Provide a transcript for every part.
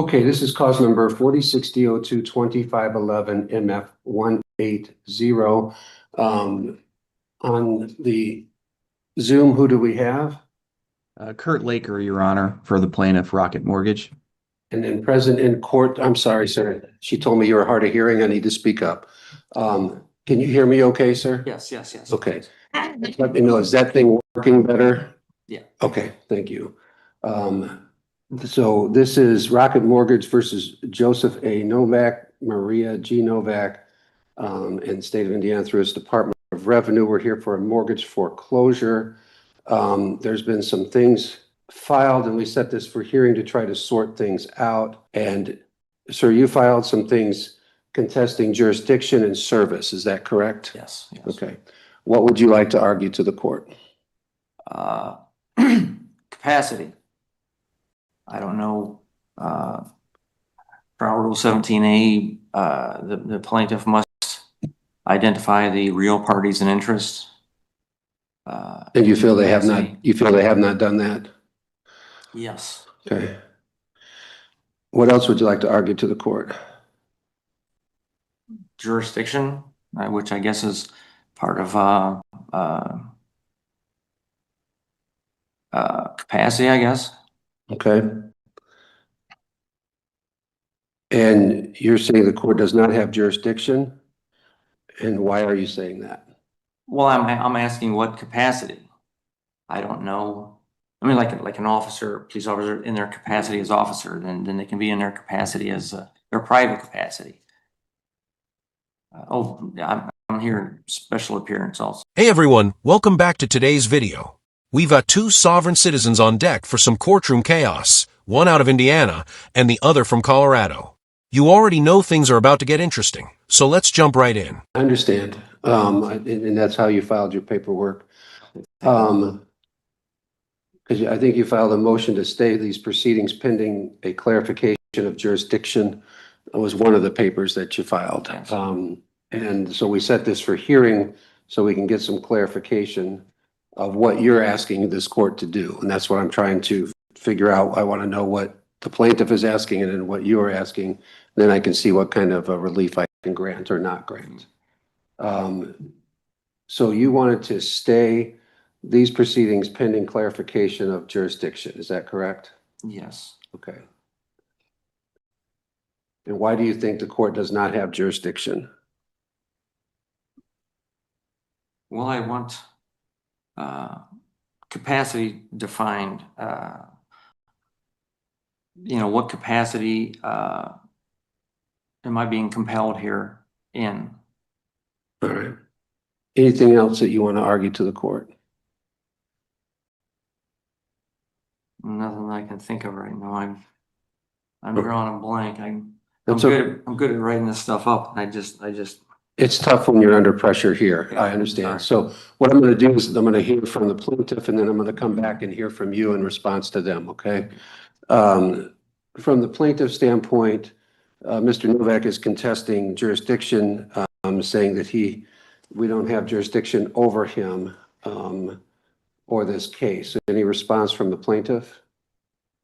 Okay, this is cause number 4060022511 MF180. On the Zoom, who do we have? Kurt Laker, Your Honor, for the plaintiff, Rocket Mortgage. And then present in court, I'm sorry, sir. She told me you were hard of hearing. I need to speak up. Can you hear me okay, sir? Yes. Okay. Let me know, is that thing working better? Yeah. Okay, thank you. So this is Rocket Mortgage versus Joseph A. Novak, Maria G. Novak, in the state of Indiana through its Department of Revenue. We're here for a mortgage foreclosure. There's been some things filed and we set this for hearing to try to sort things out. And sir, you filed some things contesting jurisdiction and service. Is that correct? Yes. Okay. What would you like to argue to the court? Capacity. I don't know. Trial Rule 17A, the plaintiff must identify the real parties and interests. And you feel they have not, done that? Yes. Okay. What else would you like to argue to the court? Jurisdiction, which I guess is part of capacity, I guess. Okay. And you're saying the court does not have jurisdiction? And why are you saying that? Well, I'm asking what capacity. I don't know. I mean, like an officer, police officer in their capacity as officer, then they can be in their capacity as their private capacity. I'm here in special appearance also. Hey everyone, welcome back to today's video. We've got two sovereign citizens on deck for some courtroom chaos, one out of Indiana and the other from Colorado. You already know things are about to get interesting, so let's jump right in. I understand. And that's how you filed your paperwork. Because I think you filed a motion to stay these proceedings pending a clarification of jurisdiction. It was one of the papers that you filed. Yes. And so we set this for hearing so we can get some clarification of what you're asking this court to do. And that's what I'm trying to figure out. I want to know what the plaintiff is asking and then what you are asking. Then I can see what kind of a relief I can grant or not grant. So you wanted to stay these proceedings pending clarification of jurisdiction. Is that correct? Yes. Okay. And why do you think the court does not have jurisdiction? Well, I want capacity defined. What capacity am I being compelled here in? All right. Anything else that you want to argue to the court? Nothing I can think of right now. I'm drawing a blank. I'm Okay. good at writing this stuff up. I just. It's tough when you're under pressure here. Yeah, I understand. sorry. So what I'm going to do is I'm going to hear from the plaintiff and then I'm going to come back and hear from you in response to them. Okay. From the plaintiff standpoint, Mr. Novak is contesting jurisdiction, saying that we don't have jurisdiction over him or this case. Any response from the plaintiff?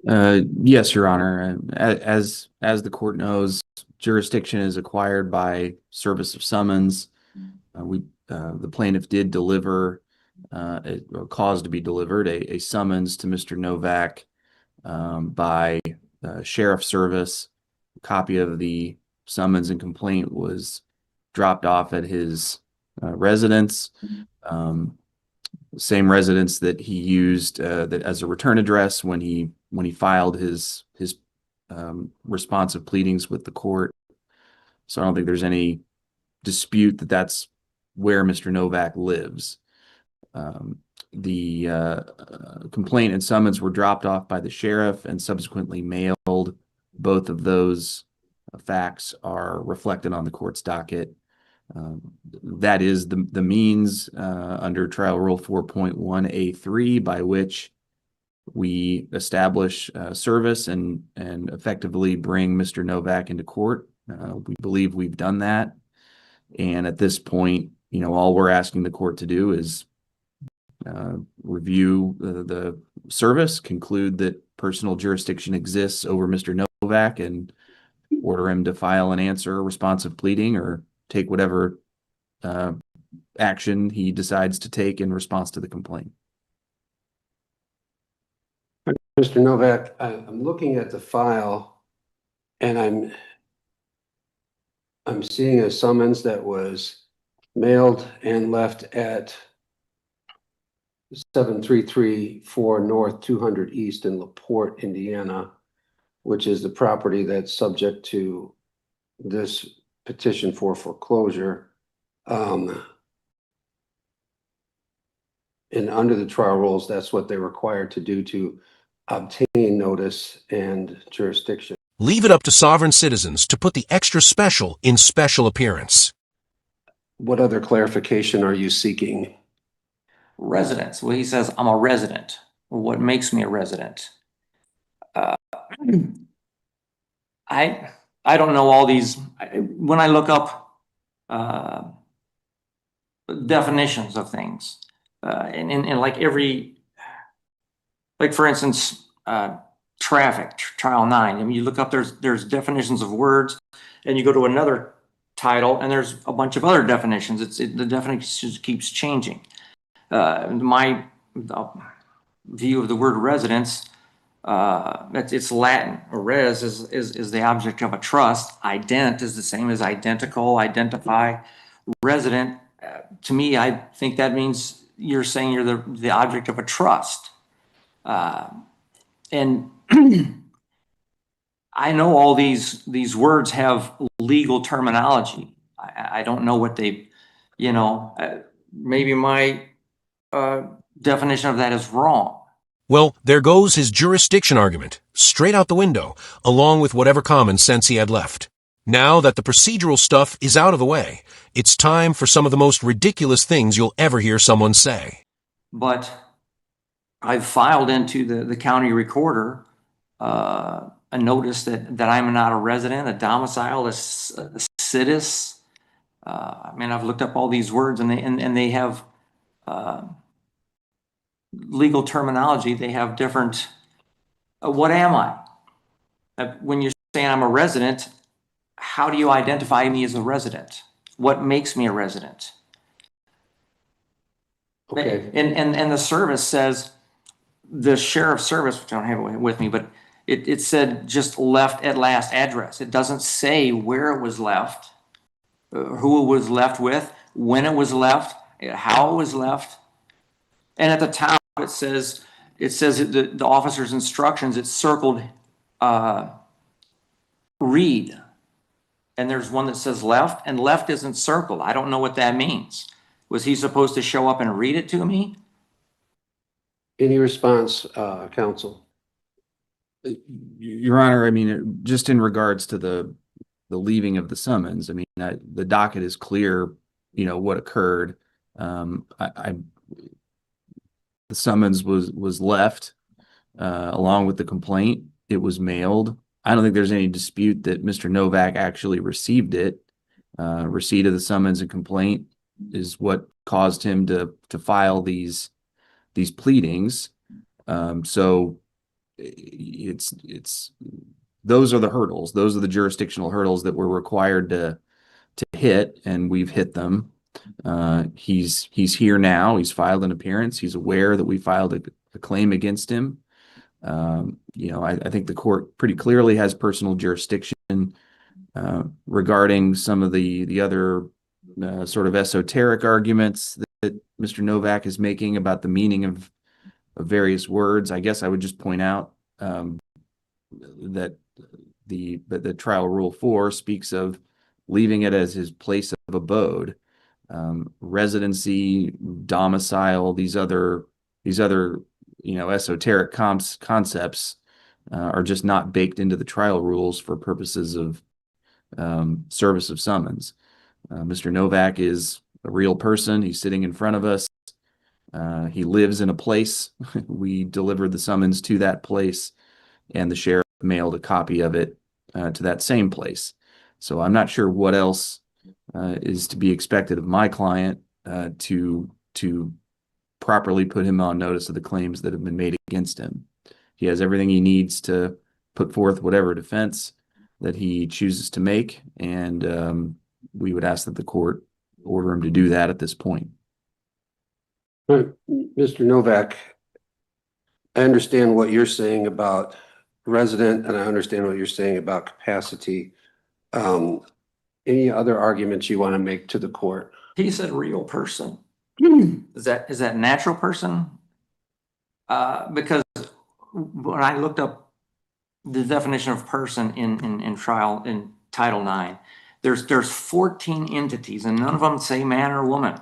Yes, Your Honor. As the court knows, jurisdiction is acquired by service of summons. The plaintiff did deliver, or caused to be delivered, a summons to Mr. Novak by sheriff's service. A copy of the summons and complaint was dropped off at his residence. Same residence that he used that as a return address when he filed his responsive pleadings with the court. So I don't think there's any dispute that that's where Mr. Novak lives. The complaint and summons were dropped off by the sheriff and subsequently mailed. Both of those facts are reflected on the court's docket. That is the means under Trial Rule 4.1A3 by which we establish service and effectively bring Mr. Novak into court. We believe we've done that. And at this point, all we're asking the court to do is review the service, conclude that personal jurisdiction exists over Mr. Novak and order him to file an answer, responsive pleading, or take whatever action he decides to take in response to the complaint. Mr. Novak, I'm looking at the file and I'm seeing a summons that was mailed and left at 7334 North 200 East in LaPorte, Indiana, which is the property that's subject to this petition for foreclosure. And under the trial rules, that's what they're required to do to obtain notice and jurisdiction. Leave it up to sovereign citizens to put the extra special in special appearance. What other clarification are you seeking? Residence. Well, he says, I'm a resident. Well, what makes me a resident? I don't know all these. When I look up definitions of things, and like like for instance, traffic, Trial 9. I mean, you look up, there's definitions of words, and you go to another title, and there's a bunch of other definitions. The definition keeps changing. My view of the word residence, it's Latin. Res is the object of a trust. Ident is the same as identical, identify. Resident, to me, I think that means you're saying you're the object of a trust. And I know all these words have legal terminology. I don't know what they, maybe my definition of that is wrong. Well, there goes his jurisdiction argument, straight out the window, along with whatever common sense he had left. Now that the procedural stuff is out of the way, it's time for some of the most ridiculous things you'll ever hear someone say. But I've filed into the county recorder a notice that I'm not a resident, a domicile, a situs. I've looked up all these words, and they have legal terminology. They have different. What am I? When you're saying I'm a resident, how do you identify me as a resident? What makes me a resident? Okay. And the service says, the sheriff's service, which I don't have it with me, but it said just left at last address. It doesn't say where it was left, who it was left with, when it was left, how it was left. And at the top, it says the officer's instructions, it's circled read. And there's one that says left, and left isn't circled. I don't know what that means. Was he supposed to show up and read it to me? Any response, counsel? Your Honor, just in regards to the leaving of the summons, the docket is clear, what occurred. The summons was left along with the complaint. It was mailed. I don't think there's any dispute that Mr. Novak actually received it. Receipt of the summons and complaint is what caused him to file these pleadings. So it's those are the hurdles. Those are the jurisdictional hurdles that we're required to hit, and we've hit them. He's here now. He's filed an appearance. He's aware that we filed a claim against him. I think the court pretty clearly has personal jurisdiction regarding some of the other sort of esoteric arguments that Mr. Novak is making about the meaning of various words. I guess I would just point out that the trial rule 4 speaks of leaving it as his place of abode, residency, domicile, these other esoteric concepts are just not baked into the trial rules for purposes of service of summons. Mr. Novak is a real person. He's sitting in front of us. He lives in a place. We delivered the summons to that place, and the sheriff mailed a copy of it to that same place. So I'm not sure what else is to be expected of my client to properly put him on notice of the claims that have been made against him. He has everything he needs to put forth whatever defense that he chooses to make, and we would ask that the court order him to do that at this point. All right, Mr. Novak, I understand what you're saying about resident, and I understand what you're saying about capacity. Any other arguments you want to make to the court? He said real person. Is that natural person? Because when I looked up the definition of person in Title IX, there's 14 entities and none of them say man or woman.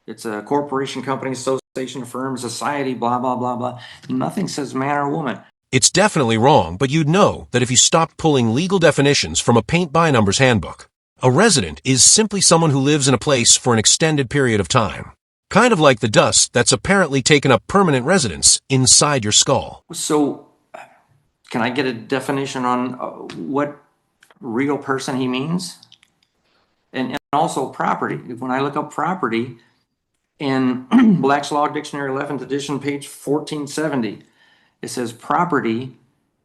It's a corporation, company, association, firm, society, blah, blah, blah, blah. Nothing says man or woman. It's definitely wrong, but you'd know that if you stopped pulling legal definitions from a paint-by-numbers handbook. A resident is simply someone who lives in a place for an extended period of time. Kind of like the dust that's apparently taken up permanent residence inside your skull. So can I get a definition on what real person he means? And also property. When I look up property in Black's Law Dictionary 11th edition, page 1470, it says property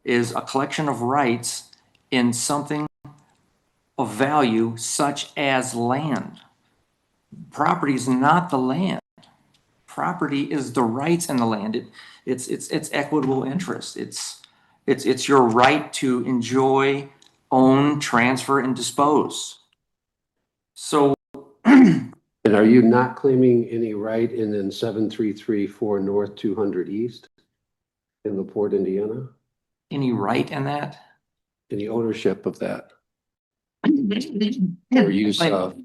is a collection of rights in something of value such as land. Property is not the land. Property is the rights in the land. It's equitable interest. It's your right to enjoy, own, transfer, and dispose. So, And are you not claiming any right in 7334 North 200 East in LaPorte, Indiana? any right in that? Any ownership of that? Or use of?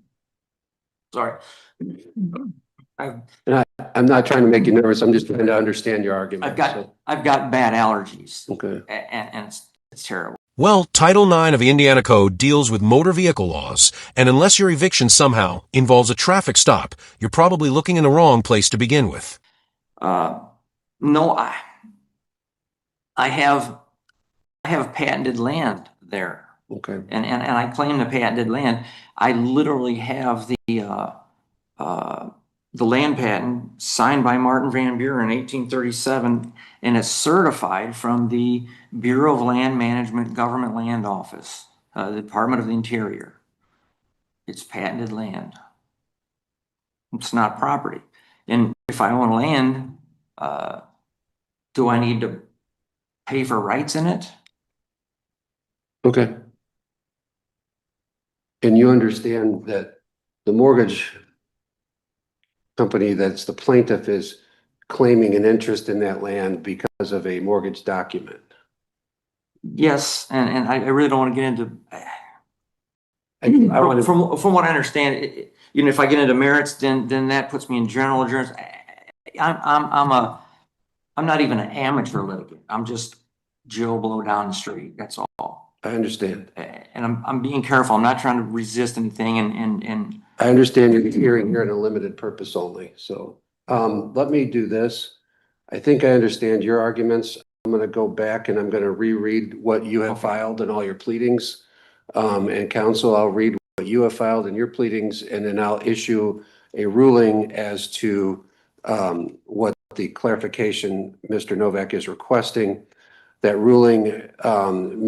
Sorry. I'm not trying to make you nervous. I'm just trying to understand your argument. I've got bad allergies. Okay. And it's terrible. Well, Title IX of the Indiana Code deals with motor vehicle laws, and unless your eviction somehow involves a traffic stop, you're probably looking in the wrong place to begin with. No, I have patented land there. Okay. And I claim the patented land. I literally have the land patent signed by Martin Van Buren in 1837, and it's certified from the Bureau of Land Management, Government Land Office, the Department of the Interior. It's patented land. It's not property. And if I own land, do I need to pay for rights in it? Okay. And you understand that the mortgage company that's the plaintiff is claiming an interest in that land because of a mortgage document? Yes, and I really don't want to get into. I want to. From what I understand, if I get into merits, then that puts me in general insurance. I'm not even an amateur litigant. I'm just Joe Blow down the street. That's all. I understand. And I'm being careful. I'm not trying to resist anything. And I understand you're hearing here in a limited purpose only. So let me do this. I think I understand your arguments. I'm going to go back and I'm going to reread what you have filed and all your pleadings. And counsel, I'll read what you have filed in your pleadings, and then I'll issue a ruling as to what the clarification Mr. Novak is requesting. That ruling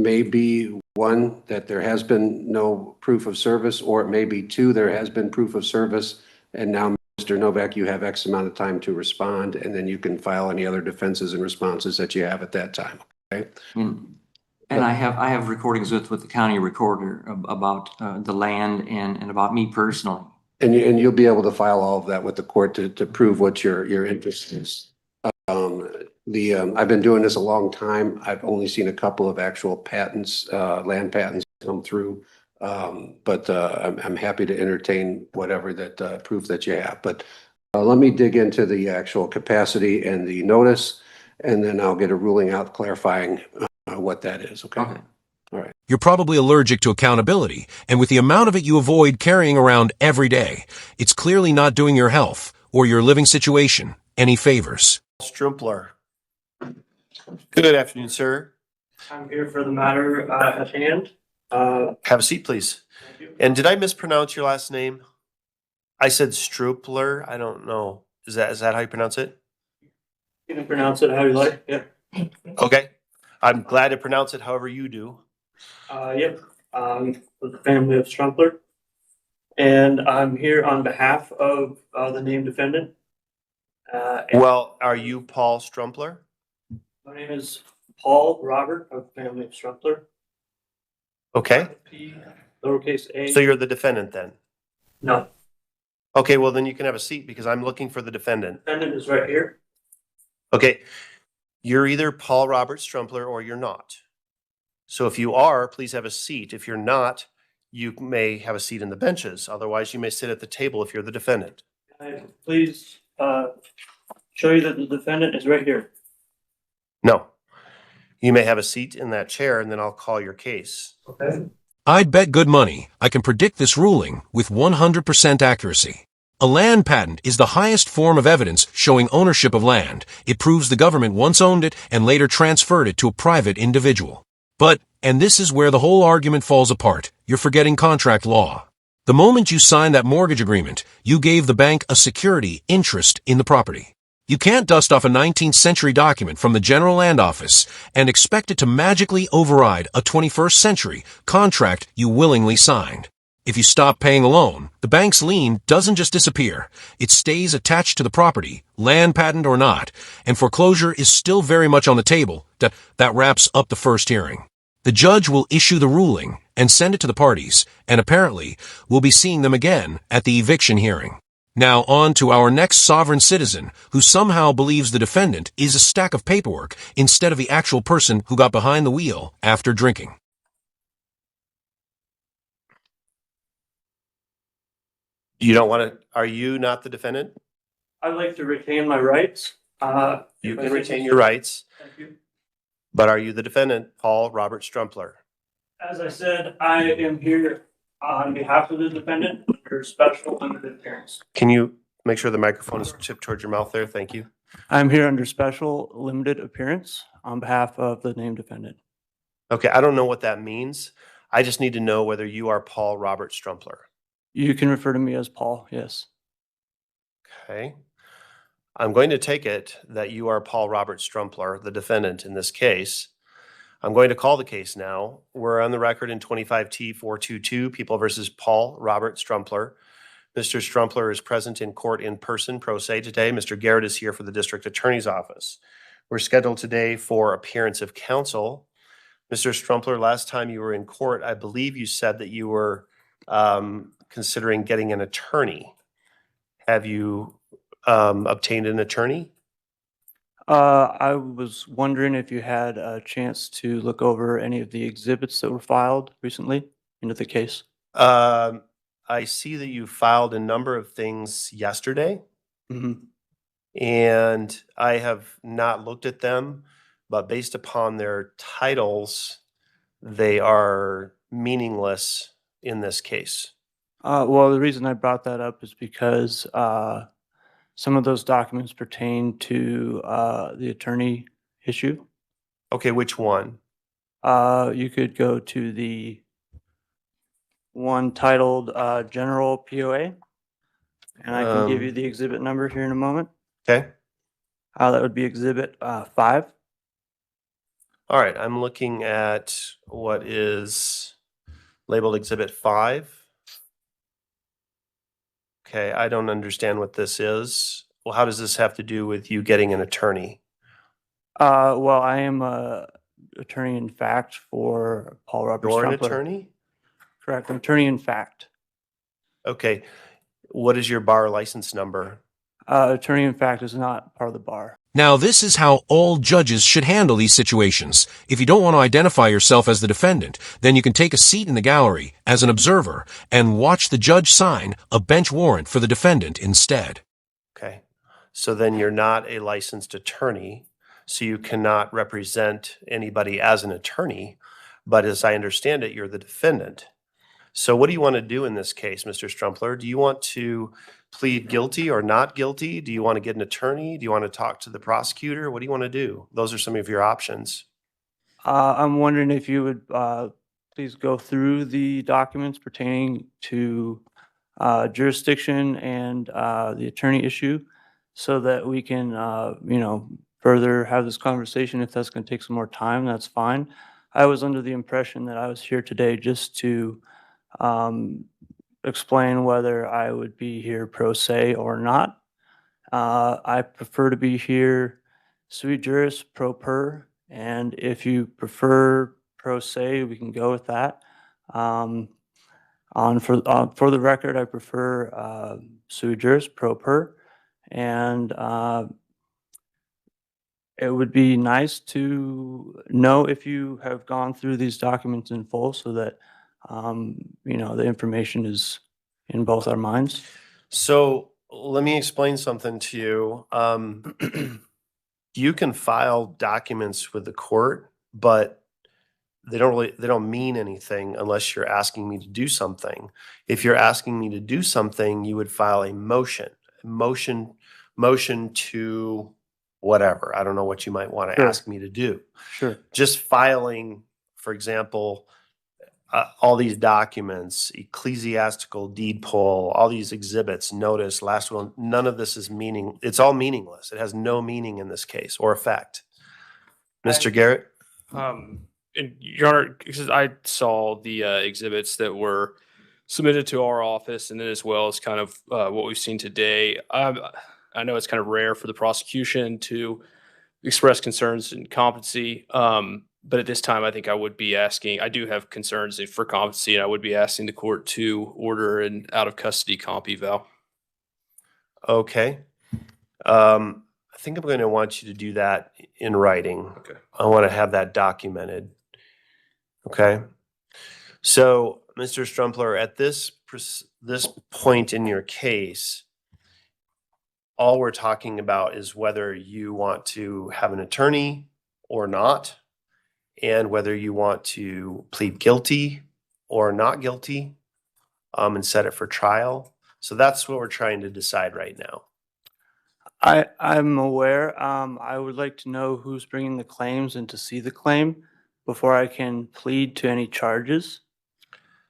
may be one, that there has been no proof of service, or it may be two, there has been proof of service. And now, Mr. Novak, you have X amount of time to respond, and then you can file any other defenses and responses that you have at that time. Okay. And I have recordings with the county recorder about the land and about me personally. And you'll be able to file all of that with the court to prove what your interest is. I've been doing this a long time. I've only seen a couple of actual patents, land patents come through. But I'm happy to entertain whatever that proof that you have. But let me dig into the actual capacity and the notice, and then I'll get a ruling out clarifying what that is. Okay. Okay. All right. You're probably allergic to accountability, and with the amount of it you avoid carrying around every day, it's clearly not doing your health or your living situation any favors. Strumpler. Good afternoon, sir. I'm here for the matter at hand. Have a seat, please. And did I mispronounce your last name? I said Strupler. I don't know. Is that how you pronounce it? You can pronounce it how you like. Yeah. Okay. I'm glad to pronounce it however you do. Yep, with the family of Strumpler. And I'm here on behalf of, the named defendant. And Well, are you Paul Strumpler? my name is Paul Robert of the family of Strumpler. Okay, P, lowercase a. so you're the defendant then? No, Okay, well then you can have a seat because I'm looking for the defendant. defendant is right here. Okay, you're either Paul Robert Strumpler or you're not. So if you are, please have a seat. If you're not, you may have a seat in the benches. Otherwise, you may sit at the table if you're the defendant. Can I please, show you that the defendant is right here? No. You may have a seat in that chair and then I'll call your case. Okay. I'd bet good money I can predict this ruling with 100% accuracy. A land patent is the highest form of evidence showing ownership of land. It proves the government once owned it and later transferred it to a private individual. But, and this is where the whole argument falls apart, you're forgetting contract law. The moment you signed that mortgage agreement, you gave the bank a security interest in the property. You can't dust off a 19th century document from the General Land Office and expect it to magically override a 21st century contract you willingly signed. If you stop paying the loan, the bank's lien doesn't just disappear. It stays attached to the property, land patent or not, and foreclosure is still very much on the table. That wraps up the first hearing. The judge will issue the ruling and send it to the parties, and apparently we'll be seeing them again at the eviction hearing. Now on to our next sovereign citizen who somehow believes the defendant is a stack of paperwork instead of the actual person who got behind the wheel after drinking. You don't want to, are you not the defendant? I'd like to retain my rights. You can retain your rights, Thank you. but are you the defendant, Paul Robert Strumpler? As I said, I am here on behalf of the defendant under special limited appearance. Can you make sure the microphone is tipped towards your mouth there? Thank you. I'm here under special limited appearance on behalf of the named defendant. Okay, I don't know what that means. I just need to know whether you are Paul Robert Strumpler. You can refer to me as Paul, yes. Okay. I'm going to take it that you are Paul Robert Strumpler, the defendant in this case. I'm going to call the case now. We're on the record in 25T422, People versus Paul Robert Strumpler. Mr. Strumpler is present in court in person, pro se today. Mr. Garrett is here for the district attorney's office. We're scheduled today for appearance of counsel. Mr. Strumpler, last time you were in court, I believe you said that you were considering getting an attorney. Have you obtained an attorney? I was wondering if you had a chance to look over any of the exhibits that were filed recently into the case. I see that you filed a number of things yesterday, Mhm. and I have not looked at them, but based upon their titles, they are meaningless in this case. Well, the reason I brought that up is because some of those documents pertain to the attorney issue. Okay, which one? You could go to the one titled General POA, and I can give you the exhibit number here in a moment. Okay. That would be exhibit 5. All right, I'm looking at what is labeled Exhibit 5. Okay, I don't understand what this is. Well, how does this have to do with you getting an attorney? Well, I am a attorney in fact for Paul Robert You're an Strumpler. attorney? Correct, an attorney in fact. Okay, what is your bar license number? Attorney in fact is not part of the bar. Now this is how all judges should handle these situations. If you don't want to identify yourself as the defendant, then you can take a seat in the gallery as an observer and watch the judge sign a bench warrant for the defendant instead. Okay, so then you're not a licensed attorney, so you cannot represent anybody as an attorney, but as I understand it, you're the defendant. So what do you want to do in this case, Mr. Strumpler? Do you want to plead guilty or not guilty? Do you want to get an attorney? Do you want to talk to the prosecutor? What do you want to do? Those are some of your options. I'm wondering if you would please go through the documents pertaining to jurisdiction and the attorney issue so that we can, further have this conversation. If that's going to take some more time, that's fine. I was under the impression that I was here today just to explain whether I would be here pro se or not. I prefer to be here sui juris pro per, and if you prefer pro se, we can go with that. For the record, I prefer sui juris pro per, and it would be nice to know if you have gone through these documents in full so that the information is in both our minds. So let me explain something to you. You can file documents with the court, but they don't mean anything unless you're asking me to do something. If you're asking me to do something, you would file a motion to whatever. I don't know what you might want to Sure. ask me to do. Sure. Just filing, for example, all these documents, ecclesiastical deed poll, all these exhibits, notice, last will, none of this is it's all meaningless. It has no meaning in this case or effect. Mr. Garrett? And Your Honor, because I saw the exhibits that were submitted to our office, and then as well as kind of what we've seen today. I know it's kind of rare for the prosecution to express concerns in competency, but at this time, I think I would be asking. I do have concerns for competency, and I would be asking the court to order an out of custody comp eval. Okay. I think I'm going to want you to do that in writing. Okay. I want to have that documented. Okay. So, Mr. Strumpler, at this point in your case, all we're talking about is whether you want to have an attorney or not, and whether you want to plead guilty or not guilty, and set it for trial. So that's what we're trying to decide right now. I'm aware. I would like to know who's bringing the claims and to see the claim before I can plead to any charges.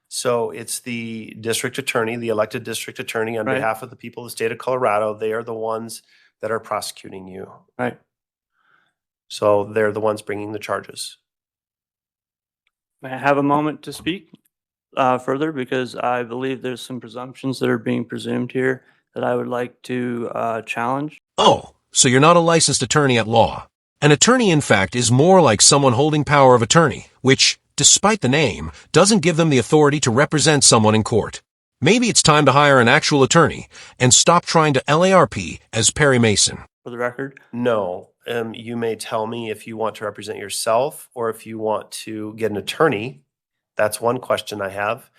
So it's the district attorney, the elected district attorney on Right. behalf of the people of the state of Colorado. They are the ones that are prosecuting you. Right. So they're the ones bringing the charges. May I have a moment to speak further? Because I believe there's some presumptions that are being presumed here that I would like to challenge. Oh, so you're not a licensed attorney at law. An attorney, in fact, is more like someone holding power of attorney, which, despite the name, doesn't give them the authority to represent someone in court. Maybe it's time to hire an actual attorney and stop trying to LARP as Perry Mason. For the record. No, you may tell me if you want to represent yourself or if you want to get an attorney. That's one question I have.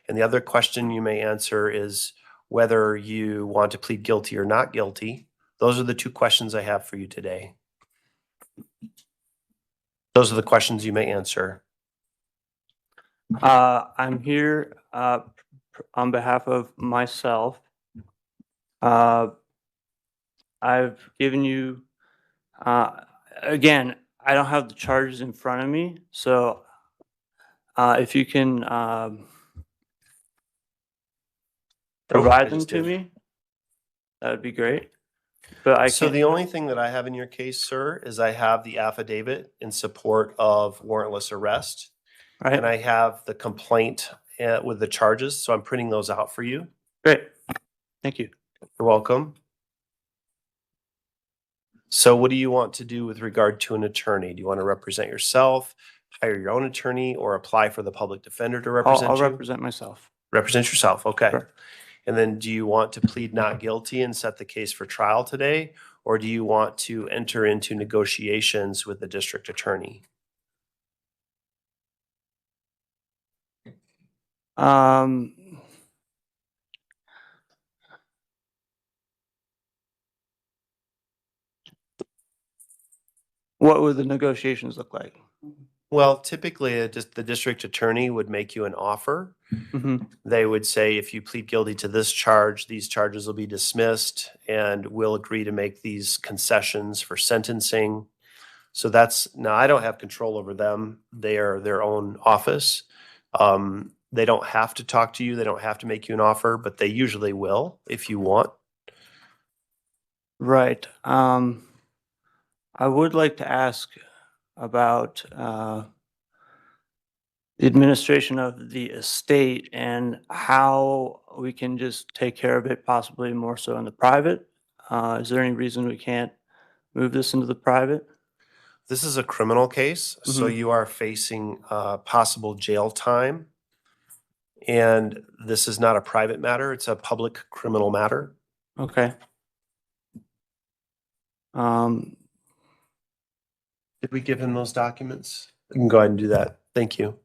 And the other question you may answer is whether you want to plead guilty or not guilty. Those are the two questions I have for you today. Those are the questions you may answer. I'm here on behalf of myself. I've given you, again, I don't have the charges in front of me, so if you can provide them to me, that would be great. But So the only thing that I have in your case, sir, is I have the affidavit in support of warrantless arrest. right? And I have the complaint with the charges, so I'm printing those out for you. Great. Thank you. You're welcome. So what do you want to do with regard to an attorney? Do you want to represent yourself, hire your own attorney, or apply for the public defender to represent I'll you? represent myself. Represent yourself, okay. Sure. And then do you want to plead not guilty and set the case for trial today? Or do you want to enter into negotiations with the district attorney? What would the negotiations look like? Well, typically, the district attorney would make you an offer. Mhm. They would say, if you plead guilty to this charge, these charges will be dismissed, and we'll agree to make these concessions for sentencing. So now I don't have control over them. They are their own office. They don't have to talk to you. They don't have to make you an offer, but they usually will if you want. Right. I would like to ask about the administration of the estate and how we can just take care of it possibly more so in the private. Is there any reason we can't move this into the private? This is a criminal case, so Mhm. you are facing possible jail time. And this is not a private matter, it's a public criminal matter. Okay. Um, Did we give him those documents? You can go ahead and do that. Thank you.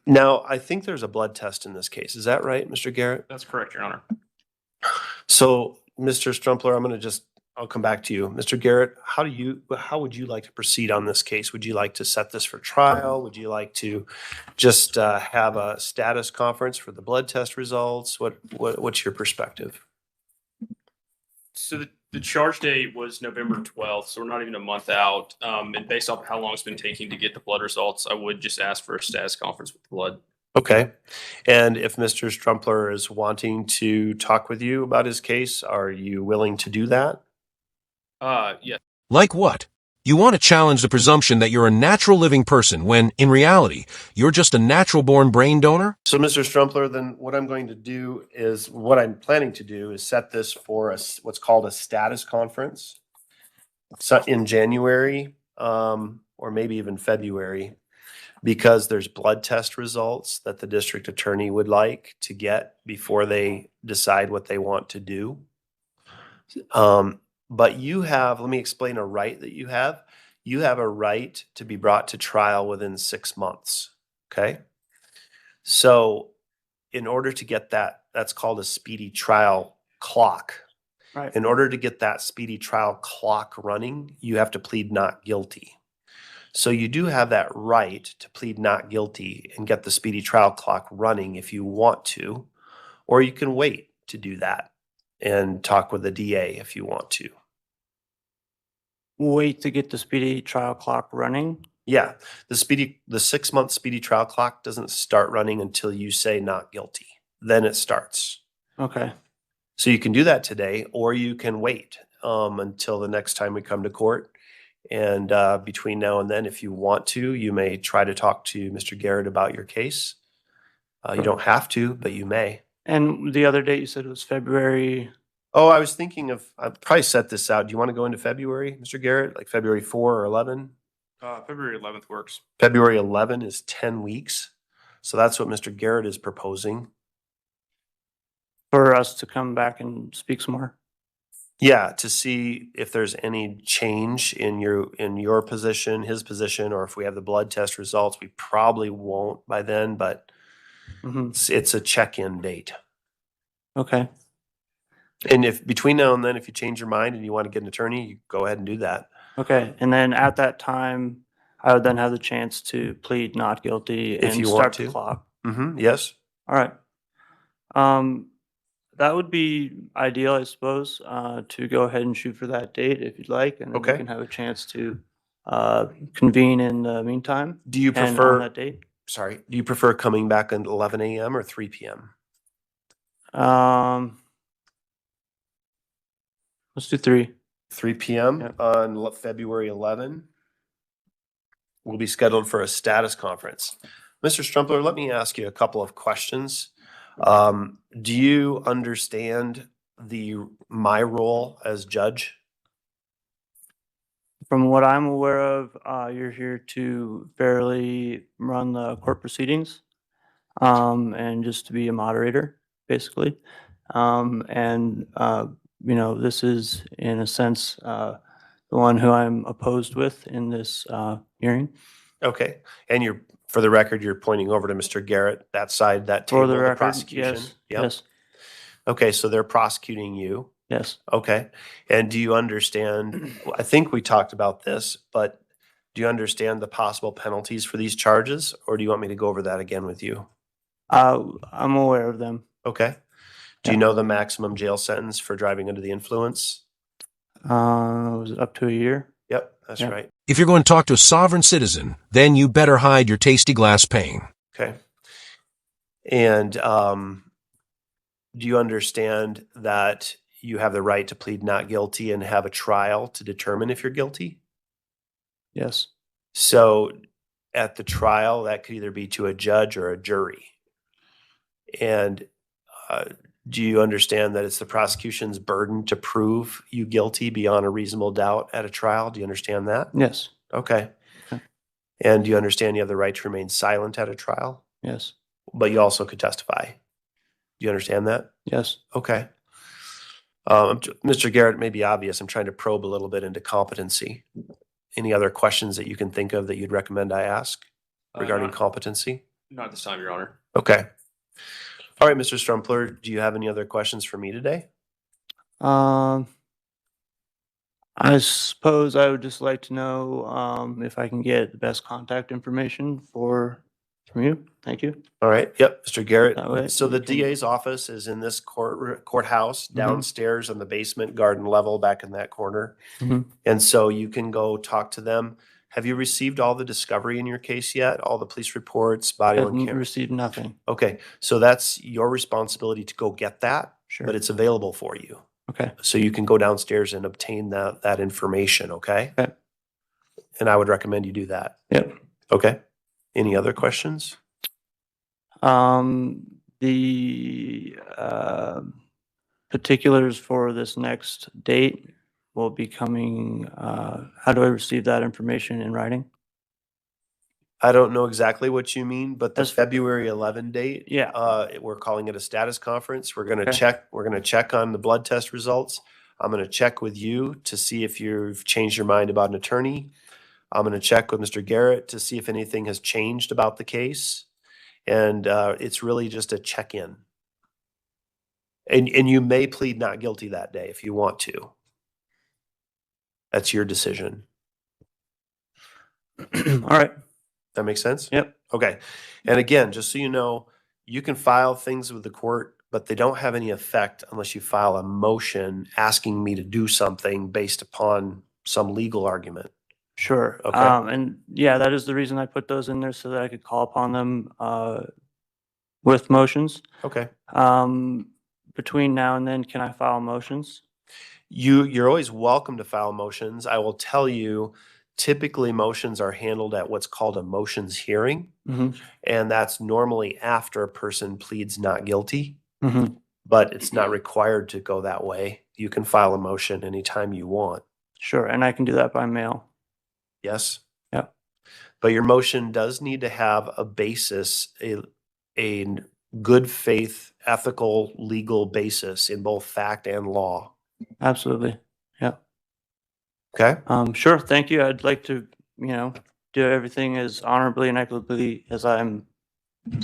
Now, I think there's a blood test in this case. Is that right, Mr. Garrett? That's correct, Your Honor. So, Mr. Strumpler, I'll come back to you. Mr. Garrett, how would you like to proceed on this case? Would you like to set this for trial? Would you like to just have a status conference for the blood test results? What's your perspective? So the charge date was November 12th, so we're not even a month out. And based off how long it's been taking to get the blood results, I would just ask for a status conference with the blood. Okay. And if Mr. Strumpler is wanting to talk with you about his case, are you willing to do that? Yes. Like what? You want to challenge the presumption that you're a natural living person when, in reality, you're just a natural-born brain donor? So, Mr. Strumpler, then what I'm planning to do is set this for what's called a status conference in January, or maybe even February, because there's blood test results that the district attorney would like to get before they decide what they want to do. But let me explain a right that you have. You have a right to be brought to trial within 6 months. Okay. So in order to get that's called a speedy trial clock. right. In order to get that speedy trial clock running, you have to plead not guilty. So you do have that right to plead not guilty and get the speedy trial clock running if you want to, or you can wait to do that and talk with the DA if you want to. Wait to get the speedy trial clock running. Yeah, the 6-month speedy trial clock doesn't start running until you say not guilty. Then it starts. Okay. So you can do that today, or you can wait until the next time we come to court. And between now and then, if you want to, you may try to talk to Mr. Garrett about your case. You don't have to, but you may. And the other date you said was February. Oh, I was thinking I'd probably set this out. Do you want to go into February, Mr. Garrett? Like February 4 or 11? February 11th works. February 11 is 10 weeks. So that's what Mr. Garrett is proposing. For us to come back and speak some more. Yeah, to see if there's any change in your position, his position, or if we have the blood test results. We probably won't by then, but Mhm. it's a check-in date. Okay. And if between now and then, if you change your mind and you want to get an attorney, you go ahead and do that. Okay. And then at that time, I would then have the chance to plead not guilty If and you want start to. the clock. Yes. All right. That would be ideal, I suppose, to go ahead and shoot for that date if you'd like, and then we Okay. can have a chance to convene in the meantime. Do you And on prefer, that date, do you prefer coming back at 11 a.m. or 3 p.m.? let's do 3. 3 p.m. Yep. on February 11. We'll be scheduled for a status conference. Mr. Strumpler, let me ask you a couple of questions. Do you understand my role as judge? From what I'm aware of, you're here to fairly run the court proceedings, and just to be a moderator, basically. This is in a sense the one who I'm opposed with in this hearing. Okay. And for the record, you're pointing over to Mr. Garrett, that side, that table, For the record, prosecution. yes, Yep. yes, Okay, so they're prosecuting you. yes. Okay. And do you understand, I think we talked about this, but do you understand the possible penalties for these charges, or do you want me to go over that again with you? I'm aware of them. Okay. Do you know the maximum jail sentence for driving under the influence? Was it up to a year? Yep, that's Yeah. right. If you're going to talk to a sovereign citizen, then you better hide your tasty glass pane. Okay. And do you understand that you have the right to plead not guilty and have a trial to determine if you're guilty? Yes. So at the trial, that could either be to a judge or a jury. And do you understand that it's the prosecution's burden to prove you guilty beyond a reasonable doubt at a trial? Do you understand that? Yes. Okay. Okay. And do you understand you have the right to remain silent at a trial? Yes. But you also could testify. Do you understand that? Yes. Okay. Mr. Garrett, it may be obvious. I'm trying to probe a little bit into competency. Any other questions that you can think of that you'd recommend I ask regarding competency? Not this time, Your Honor. Okay. All right, Mr. Strumpler, do you have any other questions for me today? I suppose I would just like to know if I can get the best contact information from you. Thank you. All right. Yep, Mr. Garrett. That way So the we can- DA's office is in this courthouse Mhm. downstairs on the basement garden level back in that corner. Mhm. And so you can go talk to them. Have you received all the discovery in your case yet? All the police reports, body I've on camera? received nothing. Okay, so that's your responsibility to go get that, Sure. but it's available for you. Okay. So you can go downstairs and obtain that information, okay? Okay. And I would recommend you do that. Yep. Okay. Any other questions? The particulars for this next date will be coming, how do I receive that information in writing? I don't know exactly what you mean, but the That's- February 11 date, Yeah. we're calling it a status conference. We're gonna Okay. check on the blood test results. I'm gonna check with you to see if you've changed your mind about an attorney. I'm gonna check with Mr. Garrett to see if anything has changed about the case. And it's really just a check-in. And you may plead not guilty that day if you want to. That's your decision. All right. That makes sense? Yep. Okay. And again, just so you know, you can file things with the court, but they don't have any effect unless you file a motion asking me to do something based upon some legal argument. Sure. Okay. And yeah, that is the reason I put those in there so that I could call upon them with motions. Okay. Between now and then, can I file motions? You're always welcome to file motions. I will tell you, typically motions are handled at what's called a motions hearing, Mm-hmm. and that's normally after a person pleads not guilty, Mm-hmm. but it's not required to go that way. You can file a motion anytime you want. Sure. And I can do that by mail. Yes? Yep. But your motion does need to have a basis, a good faith, ethical, legal basis in both fact and law. Absolutely. Yeah. Okay? Sure. Thank you. I'd like to, do everything as honorably and equitably as I'm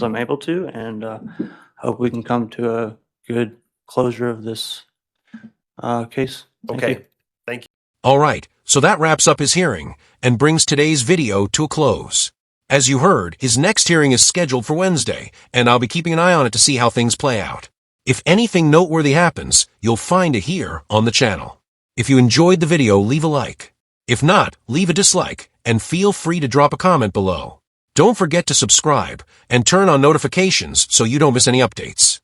able to, and hope we can come to a good closure of this case. Thank Okay. you. Thank you. All right, so that wraps up his hearing and brings today's video to a close. As you heard, his next hearing is scheduled for Wednesday, and I'll be keeping an eye on it to see how things play out. If anything noteworthy happens, you'll find it here on the channel. If you enjoyed the video, leave a like. If not, leave a dislike, and feel free to drop a comment below. Don't forget to subscribe and turn on notifications so you don't miss any updates.